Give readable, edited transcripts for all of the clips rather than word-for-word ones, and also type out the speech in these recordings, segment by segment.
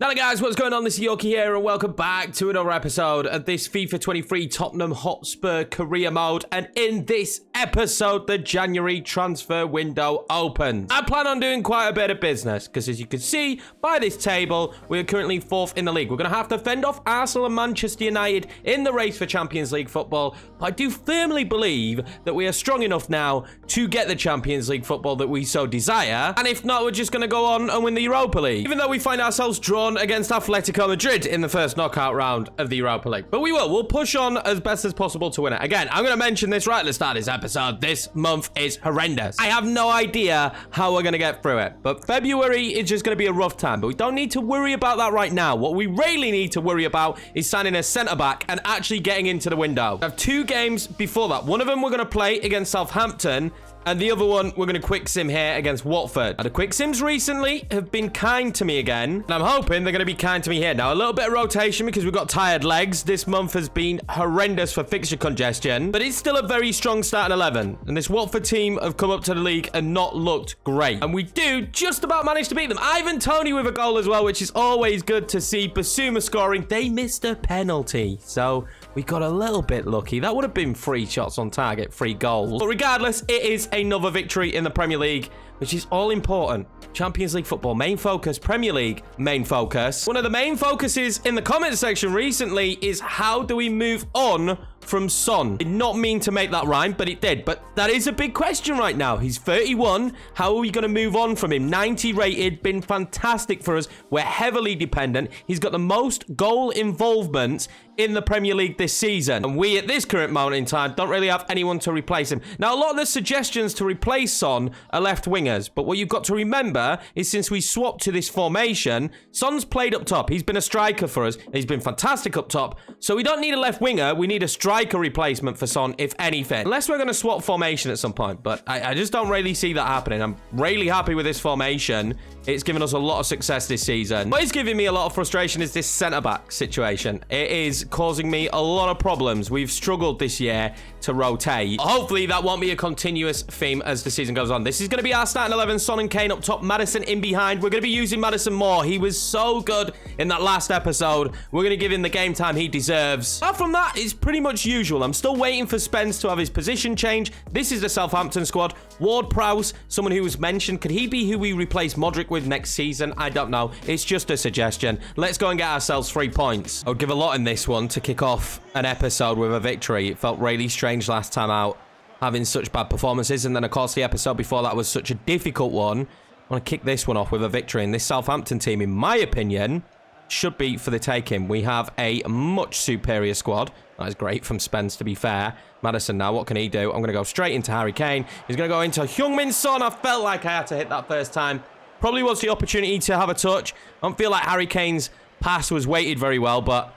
Hello guys, what's going on? This is Yorkie here and welcome back to another episode of this FIFA 23 Tottenham Hotspur career mode. And in this episode, the January transfer window opens. I plan on doing quite a bit of business because as you can see by this table, we are currently 4th in the league. We're going to have to fend off Arsenal and Manchester United in the race for Champions League football. But I do firmly believe that we are strong enough now to get the Champions League football that we so desire. And if not, we're just going to go on and win the Europa League. Even though we find ourselves drawn against Atletico Madrid in the first knockout round of the Europa League. But we'll push on as best as possible to win it. Again, I'm going to mention this right at the start of this episode. This month is horrendous. I have no idea how we're going to get through it. But February is just going to be a rough time. But we don't need to worry about that right now. What we really need to worry about is signing a centre-back and actually getting into the window. I have 2 games before that. One of them we're going to play against Southampton. And the other one, we're going to quick sim here against Watford. Now, the quick sims recently have been kind to me again. And I'm hoping they're going to be kind to me here. Now, a little bit of rotation because we've got tired legs. This month has been horrendous for fixture congestion. But it's still a very strong starting 11. And this Watford team have come up to the league and not looked great. And we do just about manage to beat them. Ivan Toney with a goal as well, which is always good to see. Basuma scoring. They missed a penalty. So we got a little bit lucky. That would have been 3 shots on target, 3 goals. But regardless, it is another victory in the Premier League, which is all important. Champions League football, main focus. Premier League, main focus. One of the main focuses in the comment section recently is how do we move on from Son? Did not mean to make that rhyme, but it did. But that is a big question right now. He's 31. How are we going to move on from him? 90 rated, been fantastic for us. We're heavily dependent. He's got the most goal involvements in the Premier League this season. And we, at this current moment in time, don't really have anyone to replace him. Now, a lot of the suggestions to replace Son are left wingers. But what you've got to remember is since we swapped to this formation, Son's played up top. He's been a striker for us. He's been fantastic up top. So we don't need a left winger. We need a striker replacement for Son, if anything. Unless we're going to swap formation at some point. But I just don't really see that happening. I'm really happy with this formation. It's given us a lot of success this season. What is giving me a lot of frustration is this centre-back situation. It is causing me a lot of problems. We've struggled this year to rotate. Hopefully, that won't be a continuous theme as the season goes on. This is going to be our starting 11. Son and Kane up top. Maddison in behind. We're going to be using Maddison more. He was so good in that last episode. We're going to give him the game time he deserves. Apart from that, it's pretty much usual. I'm still waiting for Spence to have his position change. This is the Southampton squad. Ward-Prowse, someone who was mentioned. Could he be who we replace Modric with next season? I don't know. It's just a suggestion. Let's go and get ourselves 3 points. I would give a lot in this one to kick off an episode with a victory. It felt really strange last time out, having such bad performances. And then, of course, the episode before that was such a difficult one. I want to kick this one off with a victory. And this Southampton team, in my opinion, should be for the taking. We have a much superior squad. That is great from Spence, to be fair. Maddison now, what can he do? I'm going to go straight into Harry Kane. He's going to go into Heung-min Son. I felt like I had to hit that first time. Probably was the opportunity to have a touch. I don't feel like Harry Kane's pass was weighted very well, but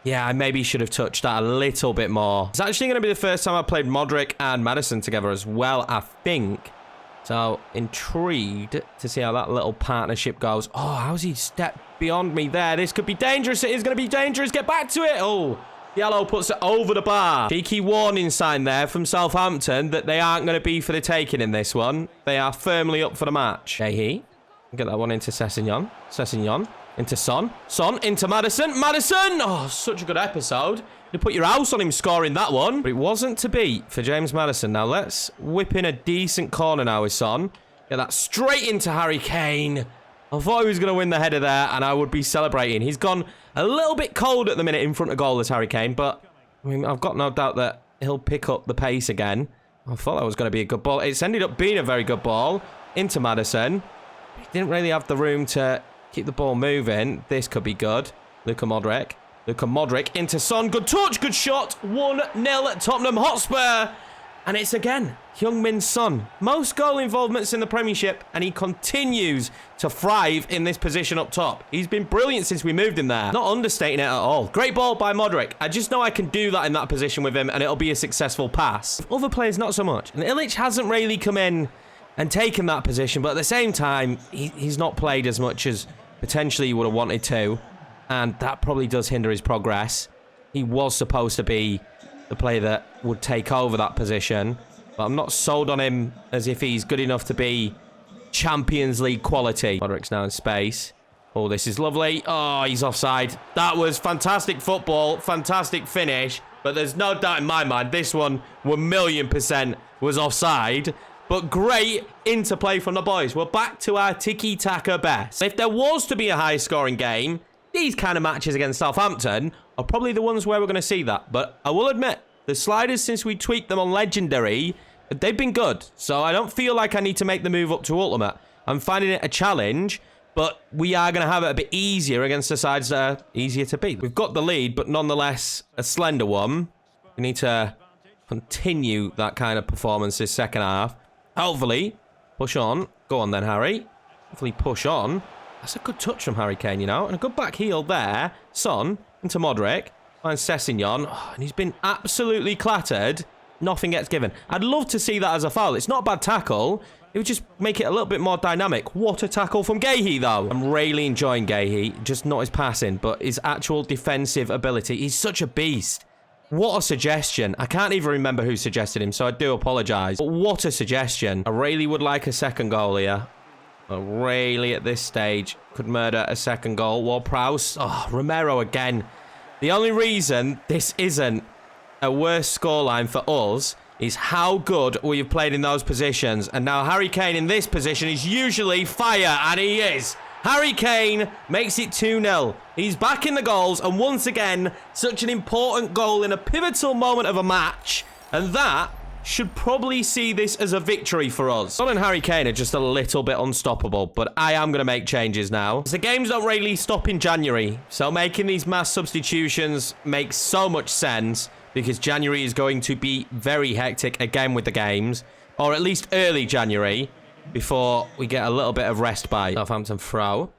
yeah, I maybe should have touched that a little bit more. It's actually going to be the first time I played Modric and Maddison together as well, I think. So, intrigued to see how that little partnership goes. Oh, how's he stepped beyond me there? This could be dangerous. It is going to be dangerous. Get back to it. Oh, Yellow puts it over the bar. Cheeky warning sign there from Southampton that they aren't going to be for the taking in this one. They are firmly up for the match. Shehi. Get that one into Sessegnon. Sessegnon. Into Son. Son into Maddison. Maddison! Oh, such a good episode. You put your house on him scoring that one. But it wasn't to beat for James Maddison. Now let's whip in a decent corner now with Son. Get that straight into Harry Kane. I thought he was going to win the header there and I would be celebrating. He's gone a little bit cold at the minute in front of goal as Harry Kane. But I mean, I've got no doubt that he'll pick up the pace again. I thought that was going to be a good ball. It's ended up being a very good ball into Maddison. He didn't really have the room to keep the ball moving. This could be good. Luka Modric. Luka Modric into Son. Good touch. Good shot. 1-0 Tottenham Hotspur. And it's again Heung-min Son. Most goal involvements in the Premiership. And he continues to thrive in this position up top. He's been brilliant since we moved him there. Not understating it at all. Great ball by Modric. I just know I can do that in that position with him. And it'll be a successful pass. Other players, not so much. And Illich hasn't really come in and taken that position. But at the same time, he's not played as much as potentially he would have wanted to. And that probably does hinder his progress. He was supposed to be the player that would take over that position. But I'm not sold on him as if he's good enough to be Champions League quality. Modric's now in space. Oh, this is lovely. Oh, he's offside. That was fantastic football, fantastic finish. But there's no doubt in my mind, this one 1,000,000% was offside. But great interplay from the boys. We're back to our tiki-taka best. If there was to be a high-scoring game, these kind of matches against Southampton are probably the ones where we're going to see that. But I will admit, the sliders, since we tweaked them on Legendary, they've been good. So I don't feel like I need to make the move up to Ultimate. I'm finding it a challenge, but we are going to have it a bit easier against the sides that are easier to beat. We've got the lead, but nonetheless, a slender one. We need to continue that kind of performance this second half. Hopefully, push on. Go on then, Harry. Hopefully push on. That's a good touch from Harry Kane, you know. And a good back heel there. Son into Modric. Finds Sessegnon. Oh, and he's been absolutely clattered. Nothing gets given. I'd love to see that as a foul. It's not a bad tackle. It would just make it a little bit more dynamic. What a tackle from Gahey, though. I'm really enjoying Gahey. Just not his passing, but his actual defensive ability. He's such a beast. What a suggestion. I can't even remember who suggested him, so I do apologise. But what a suggestion. I really would like a second goal here. I really, at this stage, could murder a second goal. Ward-Prowse. Oh, Romero again. The only reason this isn't a worse scoreline for us is how good we've played in those positions. And now Harry Kane in this position is usually fire, and he is. Harry Kane makes it 2-0. He's back in the goals, and once again, such an important goal in a pivotal moment of a match. And that should probably see this as a victory for us. Son and Harry Kane are just a little bit unstoppable, but I am going to make changes now. The games don't really stop in January, so making these mass substitutions makes so much sense, because January is going to be very hectic again with the games, or at least early January, before we get a little bit of rest by. Southampton throw.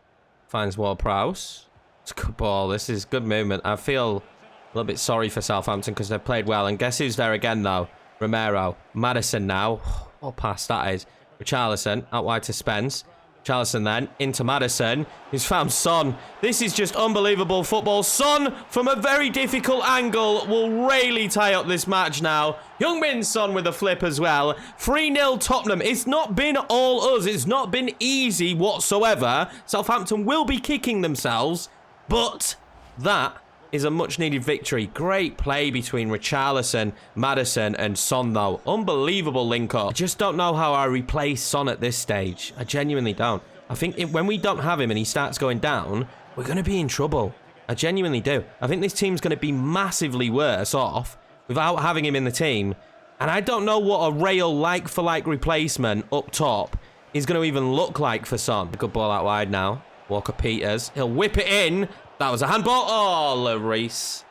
Finds Ward-Prowse. It's a good ball. This is good movement. I feel a little bit sorry for Southampton because they've played well. And guess who's there again, though? Romero. Maddison now. What pass that is. Richarlison out wide to Spence. Richarlison then into Maddison. He's found Son. This is just unbelievable football. Son, from a very difficult angle, will really tie up this match now. Heung-min Son with a flip as well. 3-0 Tottenham. It's not been all us. It's not been easy whatsoever. Southampton will be kicking themselves, but that is a much-needed victory. Great play between Richarlison, Maddison, and Son, though. Unbelievable link-up. I just don't know how I replace Son at this stage. I genuinely don't. I think when we don't have him and he starts going down, we're going to be in trouble. I genuinely do. I think this team's going to be massively worse off without having him in the team. And I don't know what a real like-for-like replacement up top is going to even look like for Son. A good ball out wide now. Walker-Peters. He'll whip it in. That was a handball. Oh, Lloris.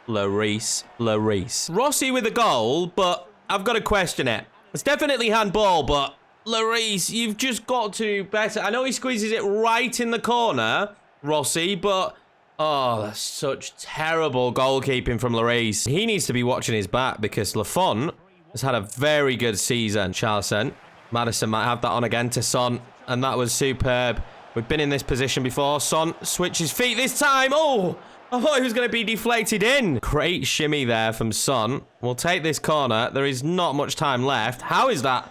Rossi with a goal, but I've got to question it. It's definitely handball, but Lloris, you've just got to better. I know he squeezes it right in the corner, Rossi, but oh, that's such terrible goalkeeping from Lloris. He needs to be watching his back because Lafont has had a very good season. Charleston. Maddison might have that on again to Son, and that was superb. We've been in this position before. Son switches feet this time. Oh, I thought he was going to be deflated in. Great shimmy there from Son. We'll take this corner. There is not much time left. How is that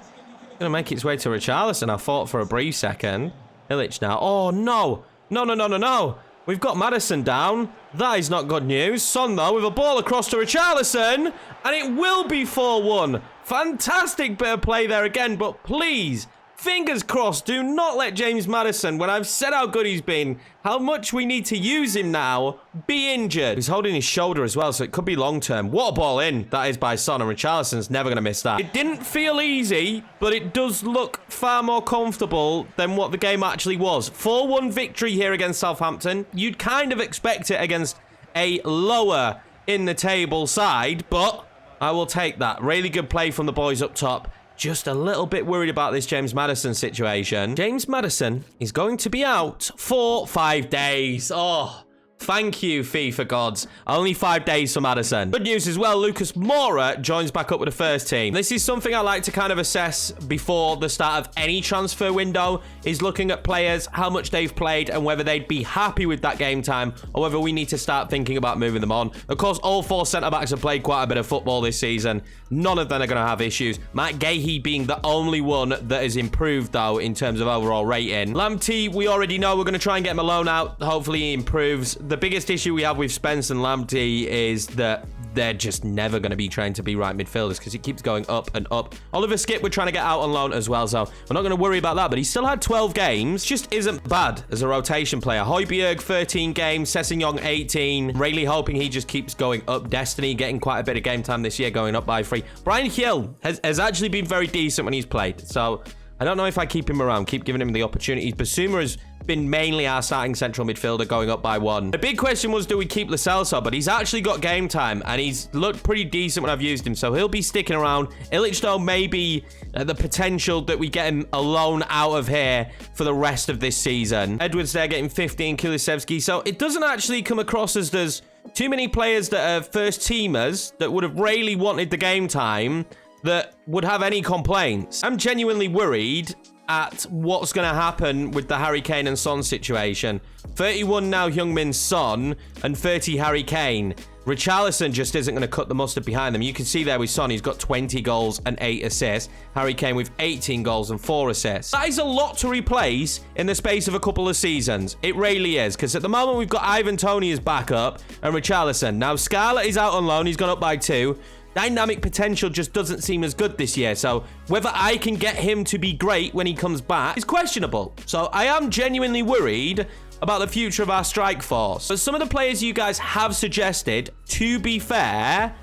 going to make its way to Richarlison? I thought for a brief second. Illich now. Oh, no. No. We've got Maddison down. That is not good news. Son, though, with a ball across to Richarlison. And it will be 4-1. Fantastic bit of play there again. But please, fingers crossed, do not let James Maddison, when I've said how good he's been, how much we need to use him now, be injured. He's holding his shoulder as well, so it could be long-term. What a ball in. That is by Son, and Richarlison's never going to miss that. It didn't feel easy, but it does look far more comfortable than what the game actually was. 4-1 victory here against Southampton. You'd kind of expect it against a lower in-the-table side, but I will take that. Really good play from the boys up top. Just a little bit worried about this James Maddison situation. James Maddison is going to be out for 5 days. Oh, Thank you, FIFA gods. Only 5 days for Maddison. Good news as well, Lucas Moura joins back up with the first team. This is something I like to kind of assess before the start of any transfer window, is looking at players, how much they've played, and whether they'd be happy with that game time, or whether we need to start thinking about moving them on. Of course, all 4 centre-backs have played quite a bit of football this season. None of them are going to have issues. Matt Gahey being the only one that has improved, though, in terms of overall rating. Lamptey, we already know we're going to try and get him a loan out. Hopefully he improves. The biggest issue we have with Spence and Lamptey is that they're just never going to be trained to be right midfielders because it keeps going up and up. Oliver Skip, we're trying to get out on loan as well, so we're not going to worry about that, but he still had 12 games. Just isn't bad as a rotation player. Højbjerg, 13 games. Sessegnon, 18. Really hoping he just keeps going up. Destiny getting quite a bit of game time this year, going up by 3. Brian Hill has actually been very decent when he's played, so I don't know if I keep him around, keep giving him the opportunities. Basuma has been mainly our starting central midfielder, going up by 1. The big question was, do we keep Lo Celso? But he's actually got game time, and he's looked pretty decent when I've used him, so he'll be sticking around. Illich, though, maybe the potential that we get him a loan out of here for the rest of this season. Edwards there getting 15, Kulusevski, so it doesn't actually come across as there's too many players that are first-teamers that would have really wanted the game time that would have any complaints. I'm genuinely worried at what's going to happen with the Harry Kane and Son situation. 31 now Heung-min Son and 30 Harry Kane. Richarlison just isn't going to cut the mustard behind them. You can see there with Son, he's got 20 goals and 8 assists. Harry Kane with 18 goals and 4 assists. That is a lot to replace in the space of a couple of seasons. It really is, because at the moment we've got Ivan Toney as backup and Richarlison. Now Scarlett is out on loan, he's gone up by 2. Dynamic potential just doesn't seem as good this year, so whether I can get him to be great when he comes back is questionable. So I am genuinely worried about the future of our strike force. But some of the players you guys have suggested, to be fair,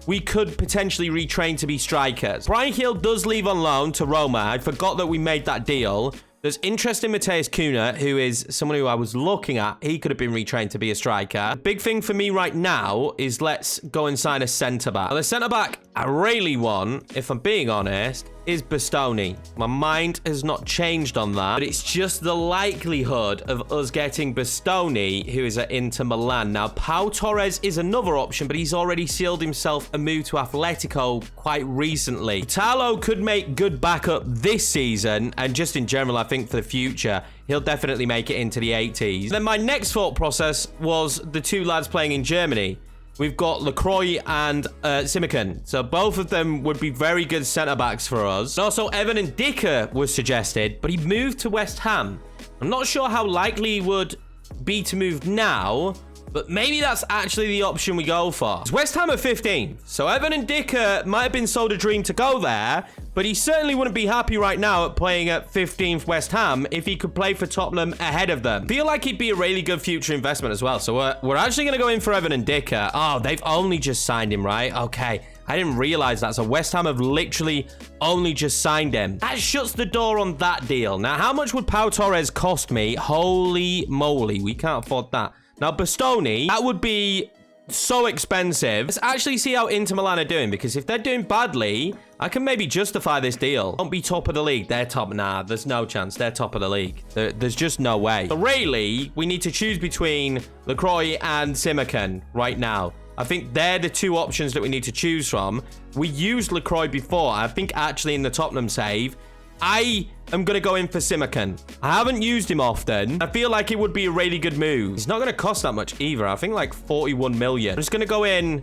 we could potentially retrain to be strikers. Brian Hill does leave on loan to Roma. I forgot that we made that deal. There's interest in Mateus Cunha, who is someone who I was looking at. He could have been retrained to be a striker. The big thing for me right now is let's go and sign a centre-back. The centre-back I really want, if I'm being honest, is Bastoni. My mind has not changed on that, but it's just the likelihood of us getting Bastoni, who is at Inter Milan. Now, Pau Torres is another option, but he's already sealed himself a move to Atletico quite recently. Talo could make good backup this season, and just in general, I think for the future, he'll definitely make it into the 80s. Then my next thought process was the 2 lads playing in Germany. We've got Lacroix and Simakan. So both of them would be very good centre-backs for us. And also, Evan and Dicker was suggested, but he moved to West Ham. I'm not sure how likely he would be to move now, but maybe that's actually the option we go for. It's West Ham at 15. So Evan and Dicker might have been sold a dream to go there, but he certainly wouldn't be happy right now at playing at 15th West Ham if he could play for Tottenham ahead of them. Feel like he'd be a really good future investment as well. So we're actually going to go in for Evan and Dicker. Oh, they've only just signed him, right? Okay. I didn't realize that. So West Ham have literally only just signed him. That shuts the door on that deal. Now, how much would Pau Torres cost me? Holy moly. We can't afford that. Now, Bastoni, that would be so expensive. Let's actually see how Inter Milan are doing, because if they're doing badly, I can maybe justify this deal. Don't be top of the league. They're top. Nah, there's no chance. They're top of the league. There's just no way. So really, we need to choose between Lacroix and Simakan right now. I think they're the 2 options that we need to choose from. We used Lacroix before. I think actually in the Tottenham save, I am going to go in for Simakan. I haven't used him often. I feel like it would be a really good move. He's not going to cost that much either. I think like 41 million. I'm just going to go in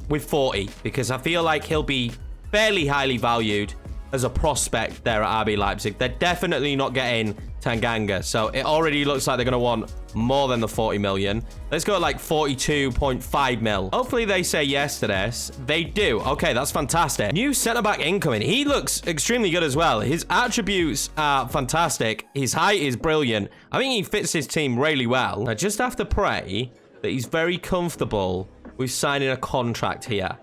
with 40 because I feel like he'll be fairly highly valued as a prospect there at RB Leipzig. They're definitely not getting Tanganga, so it already looks like they're going to want more than the 40 million. Let's go at like 42.5 mil. Hopefully they say yes to this. They do. Okay, that's fantastic. New centre-back incoming. He looks extremely good as well. His attributes are fantastic. His height is brilliant. I think he fits his team really well. I just have to pray that he's very comfortable with signing a contract here.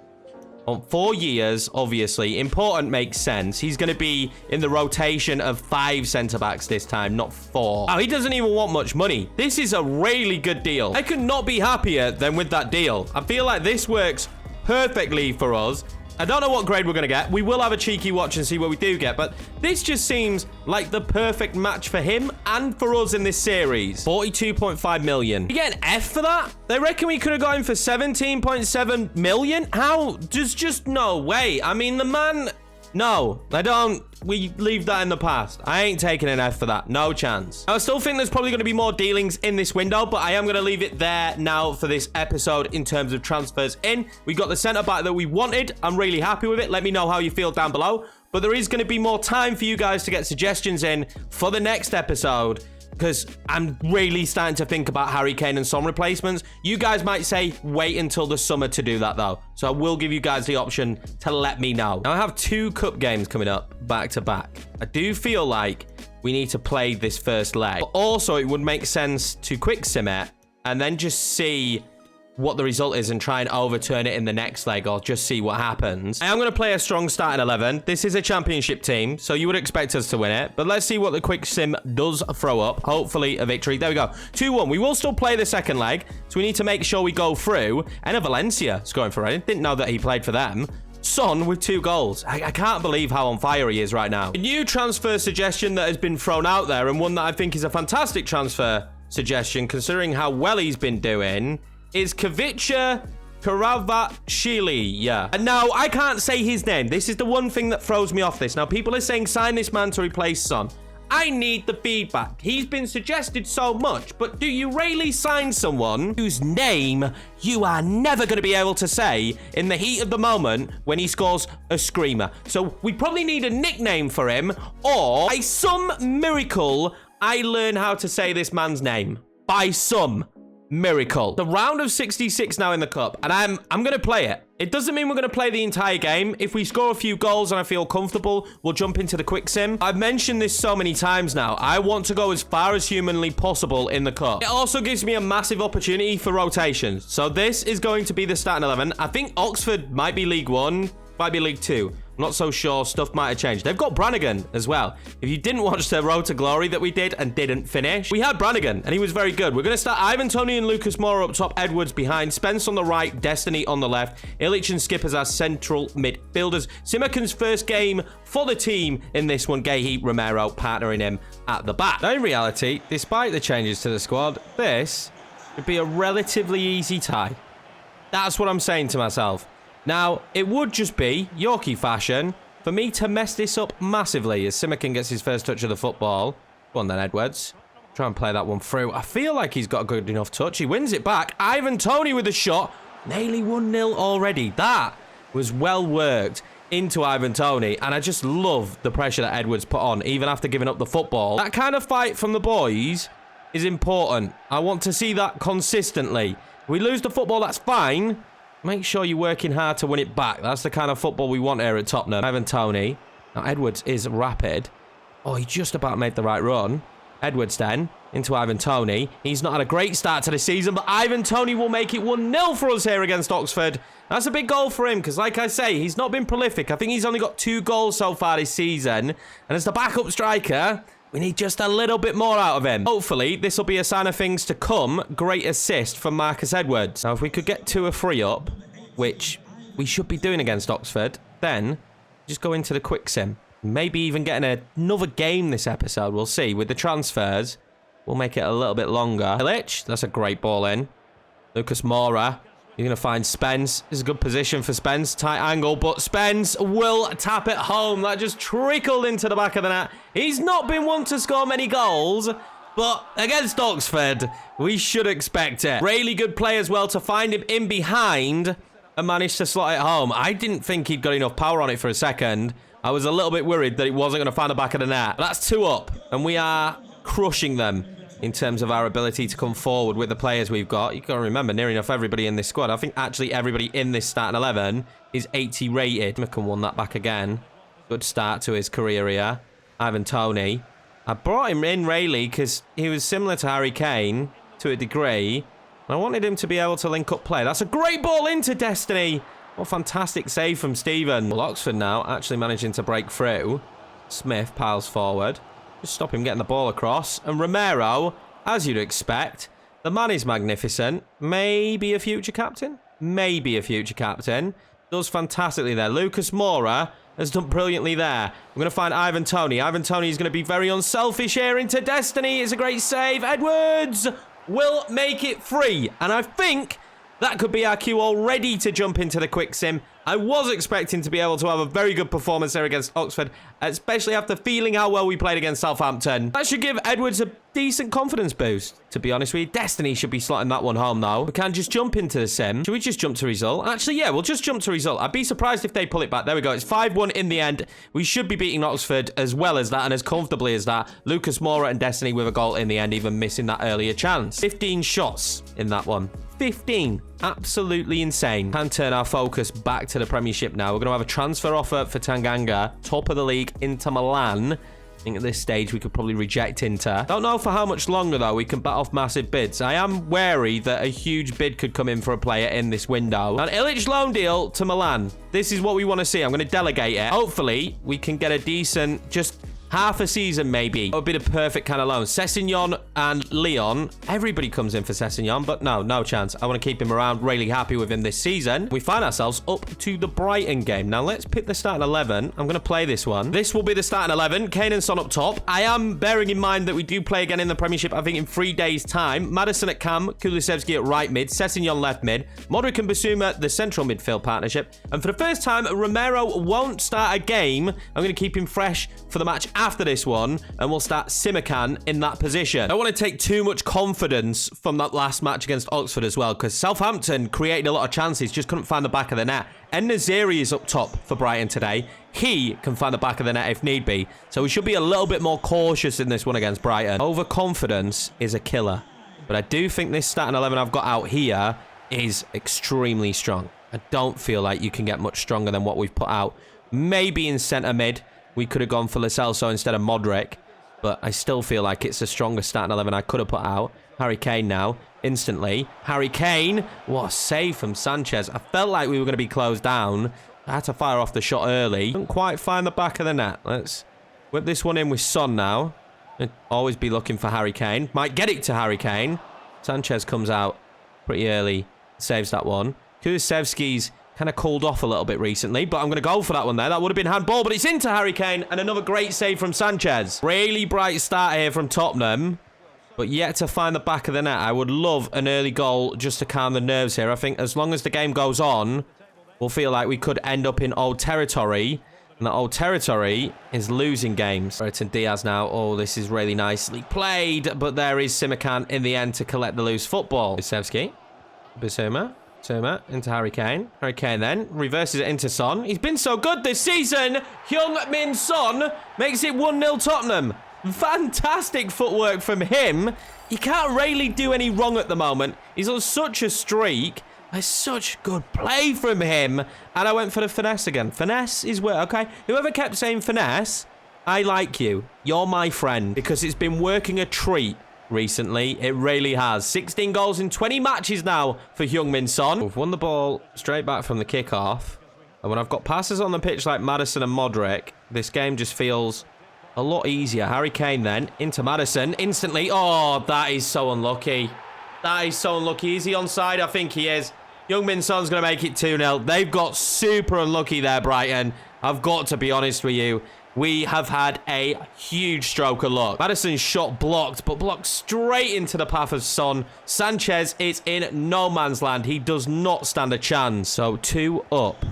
On 4 years, obviously. Important makes sense. He's going to be in the rotation of 5 centre-backs this time, not 4. Oh, he doesn't even want much money. This is a really good deal. I could not be happier than with that deal. I feel like this works perfectly for us. I don't know what grade we're going to get. We will have a cheeky watch and see what we do get, but this just seems like the perfect match for him and for us in this series. 42.5 million. You get an F for that? They reckon we could have got him for 17.7 million? How? There's just no way. I mean, the man... No, I don't. We leave that in the past. I ain't taking an F for that. No chance. I still think there's probably going to be more dealings in this window, but I am going to leave it there now for this episode in terms of transfers in. We got the centre-back that we wanted. I'm really happy with it. Let me know how you feel down below. But there is going to be more time for you guys to get suggestions in for the next episode, because I'm really starting to think about Harry Kane and Son replacements. You guys might say, wait until the summer to do that, though. So I will give you guys the option to let me know. Now, I have 2 cup games coming up back to back. I do feel like we need to play this first leg. But also, it would make sense to quick sim it and then just see what the result is and try and overturn it in the next leg, or just see what happens. I am going to play a strong starting 11. This is a championship team, so you would expect us to win it, but let's see what the quick sim does throw up. Hopefully a victory. There we go. 2-1. We will still play the second leg, so we need to make sure we go through. And Valencia scoring for it. Didn't know that he played for them. Son with 2 goals. I can't believe how on fire he is right now. A new transfer suggestion that has been thrown out there, and one that I think is a fantastic transfer suggestion considering how well he's been doing, is Kavicha Karavashvili. Yeah. And now, I can't say his name. This is the one thing that throws me off this. Now, people are saying sign this man to replace Son. I need the feedback. He's been suggested so much, but do you really sign someone whose name you are never going to be able to say in the heat of the moment when he scores a screamer? So we probably need a nickname for him, or by some miracle, I learn how to say this man's name. By some miracle. The round of 66 now in the cup, and I'm going to play it. It doesn't mean we're going to play the entire game. If we score a few goals and I feel comfortable, we'll jump into the quick sim. I've mentioned this so many times now. I want to go as far as humanly possible in the cup. It also gives me a massive opportunity for rotations. So this is going to be the starting 11. I think Oxford might be League 1, might be League 2. I'm not so sure. Stuff might have changed. They've got Brannigan as well. If you didn't watch the Road to Glory that we did and didn't finish, we had Brannigan, and he was very good. We're going to start Ivan Toney and Lucas Moura up top, Edwards behind, Spence on the right, Destiny on the left, Illich and Skip as our central midfielders. Simakan's first game for the team in this one, Gahey Romero partnering him at the back. Now, in reality, despite the changes to the squad, this would be a relatively easy tie. That's what I'm saying to myself. Now, it would just be, Yorkie fashion, for me to mess this up massively as Simakan gets his first touch of the football. Go on then, Edwards. Try and play that one through. I feel like he's got a good enough touch. He wins it back. Ivan Toney with a shot. Nearly 1-0 already. That was well worked into Ivan Toney, and I just love the pressure that Edwards put on, even after giving up the football. That kind of fight from the boys is important. I want to see that consistently. If we lose the football, that's fine. Make sure you're working hard to win it back. That's the kind of football we want here at Tottenham. Ivan Toney. Now, Edwards is rapid. Oh, he just about made the right run. Edwards then into Ivan Toney. He's not had a great start to the season, but Ivan Toney will make it 1-0 for us here against Oxford. That's a big goal for him because, like I say, he's not been prolific. I think he's only got 2 goals so far this season. And as the backup striker, we need just a little bit more out of him. Hopefully, this will be a sign of things to come. Great assist from Marcus Edwards. Now, if we could get 2 or 3 up, which we should be doing against Oxford, then just go into the quick sim. Maybe even getting another game this episode. We'll see. With the transfers, we'll make it a little bit longer. Illich, that's a great ball in. Lucas Moura. You're going to find Spence. This is a good position for Spence. Tight angle, but Spence will tap it home. That just trickled into the back of the net. He's not been one to score many goals, but against Oxford, we should expect it. Really good play as well to find him in behind and manage to slot it home. I didn't think he'd got enough power on it for a second. I was a little bit worried that it wasn't going to find the back of the net. But that's 2 up, and we are crushing them in terms of our ability to come forward with the players we've got. You've got to remember, near enough everybody in this squad. I think actually everybody in this starting 11 is 80 rated. Simakan won that back again. Good start to his career here. Ivan Toney. I brought him in really because he was similar to Harry Kane to a degree. I wanted him to be able to link up play. That's a great ball into Destiny. What a fantastic save from Stephen. Well, Oxford now actually managing to break through. Smith piles forward. Just stop him getting the ball across. And Romero, as you'd expect, the man is magnificent. Maybe a future captain. Maybe a future captain. Does fantastically there. Lucas Moura has done brilliantly there. We're going to find Ivan Toney. Ivan Toney is going to be very unselfish here into Destiny. It's a great save. Edwards will make it free. And I think that could be our cue already to jump into the quick sim. I was expecting to be able to have a very good performance there against Oxford, especially after feeling how well we played against Southampton. That should give Edwards a decent confidence boost, to be honest with you. Destiny should be slotting that one home, though. We can't just jump into the sim. Should we just jump to result? Actually, yeah, we'll just jump to result. I'd be surprised if they pull it back. There we go. It's 5-1 in the end. We should be beating Oxford as well as that and as comfortably as that. Lucas Moura and Destiny with a goal in the end, even missing that earlier chance. 15 shots in that one. 15. Absolutely insane. Can turn our focus back to the Premiership now. We're going to have a transfer offer for Tanganga, top of the league, Inter Milan. I think at this stage we could probably reject Inter. Don't know for how much longer, though, we can bat off massive bids. I am wary that a huge bid could come in for a player in this window. An Illich loan deal to Milan. This is what we want to see. I'm going to delegate it. Hopefully, we can get a decent, just half a season, maybe. That would be the perfect kind of loan. Sessegnon and Leon. Everybody comes in for Sessegnon, but no chance. I want to keep him around. Really happy with him this season. We find ourselves up to the Brighton game. Now, let's pick the starting 11. I'm going to play this one. This will be the starting 11. Kane and Son up top. I am bearing in mind that we do play again in the Premiership, I think, in 3 days' time. Madison at cam, Kulusevski at right mid, Sessegnon left mid, Modric and Basuma, the central midfield partnership. And for the first time, Romero won't start a game. I'm going to keep him fresh for the match after this one, and we'll start Simakan in that position. I don't want to take too much confidence from that last match against Oxford as well, because Southampton created a lot of chances, just couldn't find the back of the net. En-Nesyri is up top for Brighton today. He can find the back of the net if need be, so we should be a little bit more cautious in this one against Brighton. Overconfidence is a killer, but I do think this starting 11 I've got out here is extremely strong. I don't feel like you can get much stronger than what we've put out. Maybe in centre mid we could have gone for Lo Celso instead of Modric, but I still feel like it's the strongest starting 11 I could have put out. Harry Kane now, instantly. Harry Kane, what a save from Sanchez. I felt like we were going to be closed down. I had to fire off the shot early. Couldn't quite find the back of the net. Let's whip this one in with Son now. I'd always be looking for Harry Kane. Might get it to Harry Kane. Sanchez comes out pretty early, saves that one. Kulusevski's kind of cooled off a little bit recently, but I'm going to go for that one there. That would have been handball, but it's into Harry Kane, and another great save from Sanchez. Really bright start here from Tottenham, but yet to find the back of the net. I would love an early goal just to calm the nerves here. I think as long as the game goes on, we'll feel like we could end up in old territory, and that old territory is losing games. Brereton Diaz now. Oh, this is really nicely played, but there is Simakan in the end to collect the loose football. Kulusevski, Basuma into Harry Kane. Harry Kane then reverses it into Son. He's been so good this season. Heung-min Son makes it 1-0 Tottenham. Fantastic footwork from him. He can't really do any wrong at the moment. He's on such a streak. There's such good play from him. And I went for the finesse again. Finesse is where, okay. Whoever kept saying finesse, I like you. You're my friend, because it's been working a treat recently. It really has. 16 goals in 20 matches now for Heung-min Son. We've won the ball straight back from the kickoff. And when I've got passes on the pitch like Maddison and Modric, this game just feels a lot easier. Harry Kane then into Maddison instantly. Oh, that is so unlucky. That is so unlucky. Is he onside? I think he is. Heung-min Son's going to make it 2-0. They've got super unlucky there, Brighton. I've got to be honest with you. We have had a huge stroke of luck. Maddison's shot blocked, but blocked straight into the path of Son. Sanchez is in no man's land. He does not stand a chance. So 2 up.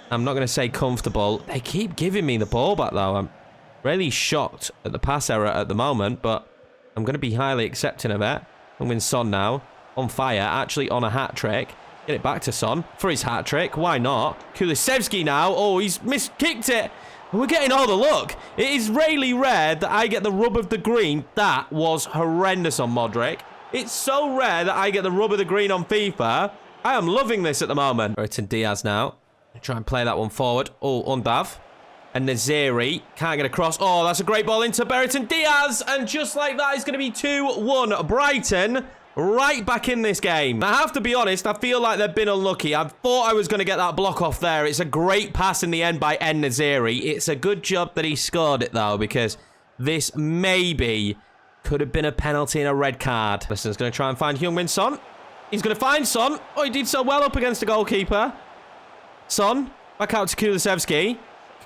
I'm not going to say comfortable. They keep giving me the ball back, though. I'm really shocked at the pass error at the moment, but I'm going to be highly accepting of it. Heung-min Son now on fire, actually on a hat-trick. Get it back to Son for his hat-trick. Why not? Kulusevski now. Oh, he's kicked it. We're getting all the luck. It is really rare that I get the rub of the green. That was horrendous on Modric. It's so rare that I get the rub of the green on FIFA. I am loving this at the moment. Brereton Diaz now. Try and play that one forward. Oh, Undav. And Nesyri can't get across. Oh, that's a great ball into Brereton Diaz. And just like that, it's going to be 2-1. Brighton right back in this game. I have to be honest, I feel like they've been unlucky. I thought I was going to get that block off there. It's a great pass in the end by En-Nesyri. It's a good job that he scored it, though, because this maybe could have been a penalty and a red card. Listen's going to try and find Heung-min Son. He's going to find Son. Oh, he did so well up against the goalkeeper. Son, back out to Kulusevski.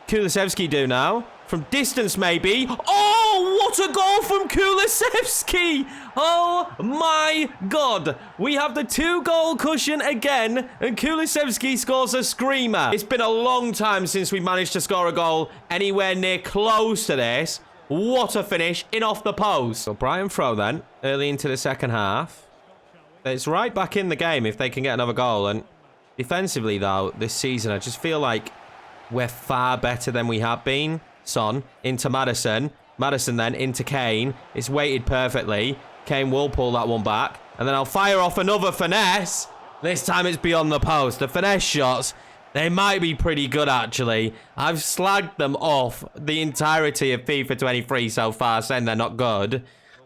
Kulusevski do now. From distance, maybe. Oh, what a goal from Kulusevski! Oh, my God. We have the 2-goal cushion again, and Kulusevski scores a screamer. It's been a long time since we managed to score a goal anywhere near close to this. What a finish in off the post. So Brighton throw then, early into the second half. It's right back in the game if they can get another goal. And defensively, though, this season, I just feel like we're far better than we have been. Son into Maddison. Maddison then into Kane. It's weighted perfectly. Kane will pull that one back. And then I'll fire off another finesse. This time it's beyond the post. The finesse shots, they might be pretty good, actually. I've slagged them off the entirety of FIFA 23 so far, saying they're not good.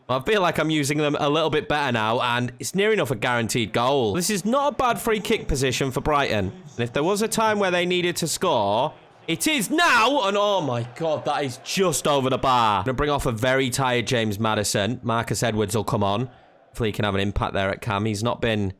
But I feel like I'm using them a little bit better now, and it's near enough a guaranteed goal. This is not a bad free kick position for Brighton. And if there was a time where they needed to score, it is now, and oh my God, that is just over the bar. I'm going to bring off a very tired James Maddison. Marcus Edwards will come on. Hopefully he can have an impact there at Cam. He's not been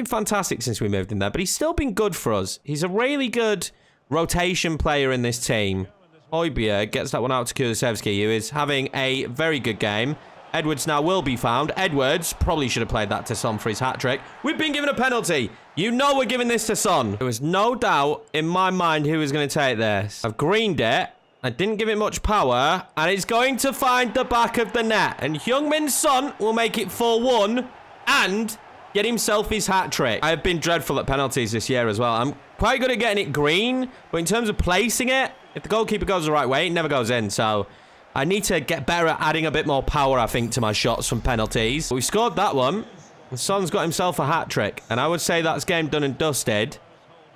fantastic since we moved in there, but he's still been good for us. He's a really good rotation player in this team. Højbjerg gets that one out to Kulusevski, who is having a very good game. Edwards now will be found. Edwards probably should have played that to Son for his hat-trick. We've been given a penalty. You know we're giving this to Son. There was no doubt in my mind who was going to take this. I've greened it. I didn't give it much power. And it's going to find the back of the net. And Heung-min Son will make it 4-1 and get himself his hat-trick. I have been dreadful at penalties this year as well. I'm quite good at getting it green. But in terms of placing it, if the goalkeeper goes the right way, it never goes in. So I need to get better at adding a bit more power, I think, to my shots from penalties. But we scored that one. And Son's got himself a hat-trick. And I would say that's game done and dusted.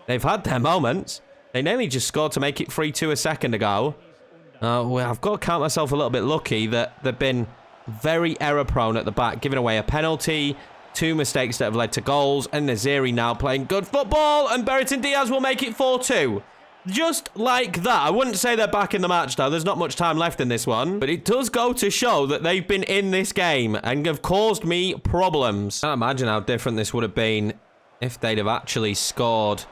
They've had their moments. They nearly just scored to make it 3-2 a second ago. Well, I've got to count myself a little bit lucky that they've been very error-prone at the back, giving away a penalty, 2 mistakes that have led to goals, and Naziri now playing good football, and Berriton Diaz will make it 4-2. Just like that. I wouldn't say they're back in the match, though. There's not much time left in this one. But it does go to show that they've been in this game and have caused me problems. I can't imagine how different this would have been if they'd have actually scored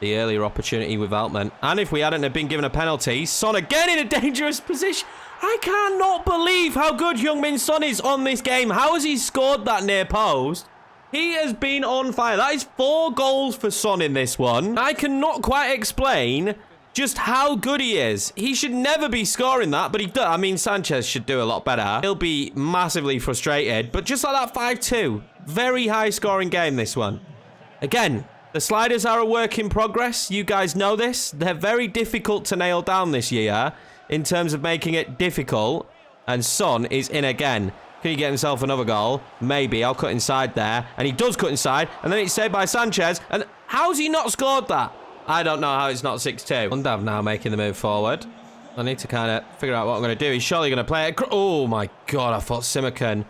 the earlier opportunity with Altman. And if we hadn't have been given a penalty. Son again in a dangerous position. I cannot believe how good Heung-min Son is on this game. How has he scored that near post? He has been on fire. That is 4 goals for Son in this one. I cannot quite explain just how good he is. He should never be scoring that, but he does. I mean, Sanchez should do a lot better. He'll be massively frustrated, but just like that 5-2. Very high scoring game, this one. Again, the sliders are a work in progress. You guys know this. They're very difficult to nail down this year in terms of making it difficult. And Son is in again. Can he get himself another goal? Maybe. I'll cut inside there. And he does cut inside. And then it's saved by Sanchez. And how's he not scored that? I don't know how it's not 6-2. Undav now making the move forward. I need to kind of figure out what I'm going to do. He's surely going to play it. Oh, my God. I thought Simakan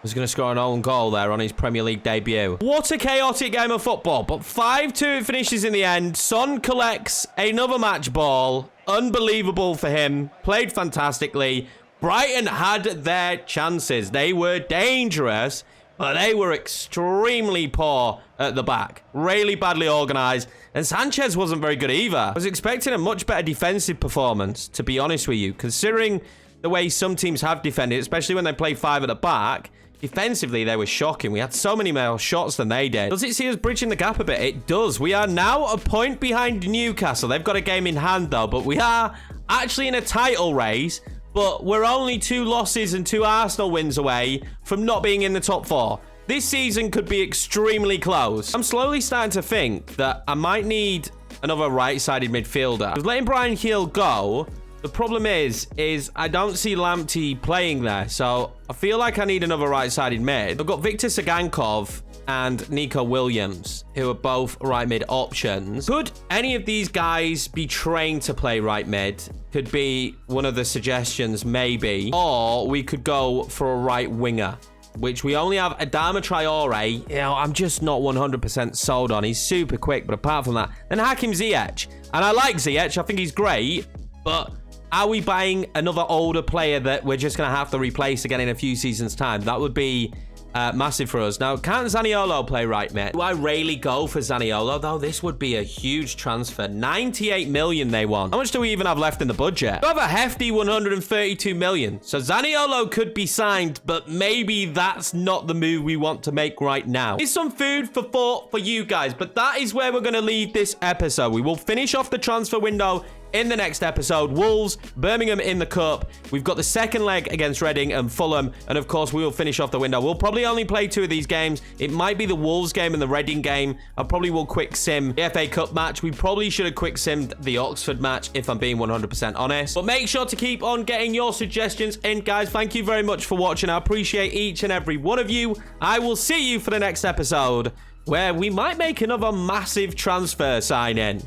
was going to score an own goal there on his Premier League debut. What a chaotic game of football. But 5-2 it finishes in the end. Son collects another match ball. Unbelievable for him. Played fantastically. Brighton had their chances. They were dangerous, but they were extremely poor at the back. Really badly organised. And Sanchez wasn't very good either. I was expecting a much better defensive performance, to be honest with you. Considering the way some teams have defended, especially when they play 5 at the back, defensively they were shocking. We had so many more shots than they did. Does it see us bridging the gap a bit? It does. We are now a point behind Newcastle. They've got a game in hand, though, but we are actually in a title race. But we're only 2 losses and 2 Arsenal wins away from not being in the top 4. This season could be extremely close. I'm slowly starting to think that I might need another right-sided midfielder. Because letting Brian Hill go, the problem is I don't see Lamptey playing there. So I feel like I need another right-sided mid. I've got Victor Sagankov and Nico Williams, who are both right mid options. Could any of these guys be trained to play right mid? Could be one of the suggestions, maybe. Or we could go for a right winger, which we only have Adama Traore. You know, I'm just not 100% sold on. He's super quick, but apart from that, then Hakim Ziyech. And I like Ziyech. I think he's great, but are we buying another older player that we're just going to have to replace again in a few seasons' time? That would be Massive for us. Now, can't Zaniolo play right mid? Do I really go for Zaniolo, though? This would be a huge transfer. 98 million they want. How much do we even have left in the budget? We have a hefty 132 million. So Zaniolo could be signed, but maybe that's not the move we want to make right now. It's some food for thought for you guys, but that is where we're going to leave this episode. We will finish off the transfer window in the next episode. Wolves, Birmingham in the cup. We've got the second leg against Reading and Fulham. And of course, we will finish off the window. We'll probably only play 2 of these games. It might be the Wolves game and the Reading game. I probably will quick sim the FA Cup match. We probably should have quick simmed the Oxford match, if I'm being 100% honest. But make sure to keep on getting your suggestions in, guys. Thank you very much for watching. I appreciate each and every one of you. I will see you for the next episode, where we might make another massive transfer sign-in.